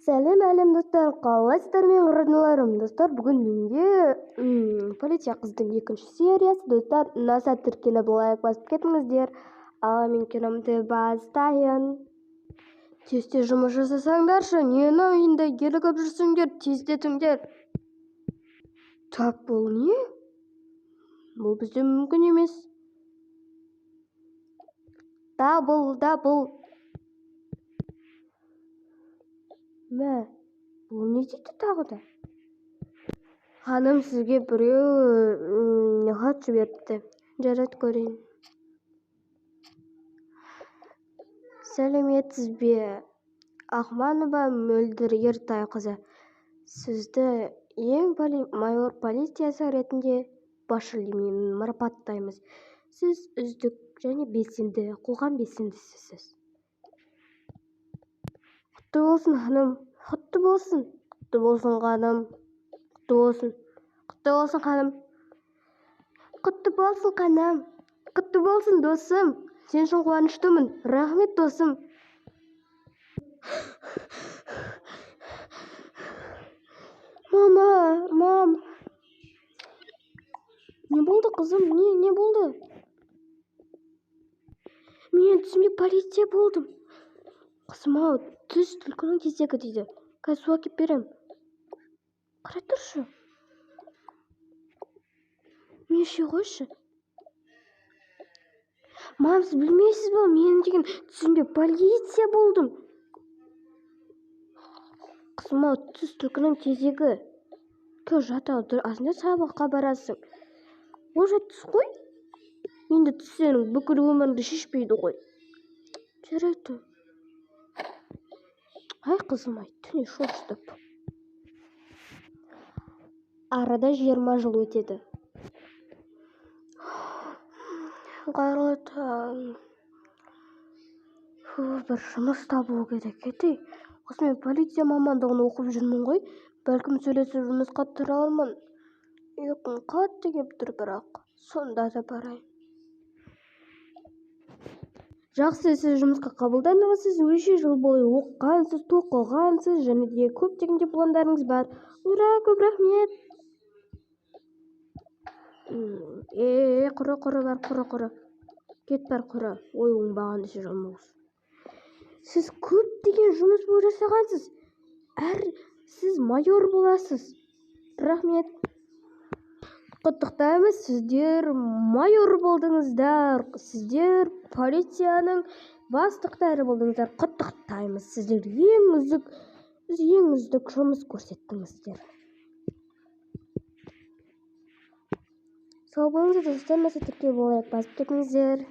Сәлем достар, қалайсыздар менің роднуларым? Достар, бүгін менде полиция қыздың екінші сериясы. Достар, NASA тіркеліп лайк басып кетіңіздер. Ал мен киномды бастайын. Тезте жұмыс жасасаңдаршы, нені ойында елігіп жүрсіңдер, тездетіңдер. Так, бұл не? Бұл бізде мүмкін емес. Дабыл. Мә, бұл не дейді тағы да? Ханым, сізге біреу хат жіберіпті. Жарат, көрейін. Сәлеметсіз бе, Ахманова Мөлдір Ертайқызы. Сізді майор полициясы ретінде басшылығымен марапаттаймыз. Сіз үздік және белсенді, қоғам белсендісісіз. Құтты болсын, ханым. Құтты болсын. Құтты болсын, ханым. Құтты болсын. Құтты болсын, ханым. Құтты болсын, ханым. Құтты болсын, досым. Сен үшін қуаныштымын. Рахмет, досым. Мам. Не болды, қызым? Не болды? Мен түсімде полиция болдым. Қызым-ау, түс түлкінің кезегі дейді. Қазір су әкеп берем. Қарай тұршы. Мен іше қойшы. Мам, сіз білмейсіз бе, мен деген түсімде полиция болдым. Қызым-ау, түс түлкінің кезегі. Көр жата, асында сабаққа барасың. Ол жат түс қой. Енді түс сенің бүкіл өміріңді шешпейді ғой. Жарайды. Ай, қызым-ай, түне шошытып. Арада 20 жыл өтеді. Қайырлы таң. Бір жұмыс табу керек еді. Осы мен полиция мамандығын оқып жүрмін ғой. Бәлкім сөйлесіп жұмысқа тұра алмын. Ұйқым қатты кеп тұр, бірақ сонда да барайын. Жақсы, сіз жұмысқа қабылдандыңыз. Сіз өше жыл бойы оқығансыз, тоқығансыз, және де көптеген дипломдарыңыз бар. Ура, көп рахмет. Құры. Кет бар, құры. Ой, оңбаған десе жалмауыз. Сіз көптеген жұмыс болып жасағансыз. Сіз майор боласыз. Рахмет. Құттықтаймыз, сіздер майор болдыңыздар. Сіздер полицияның бастықтары болдыңыздар. Құттықтаймыз. Сіздер ең үздік жұмыс көрсеттіңіздер. Сау болыңыздар, достар, NASA тіркеліп лайк басып кетіңіздер.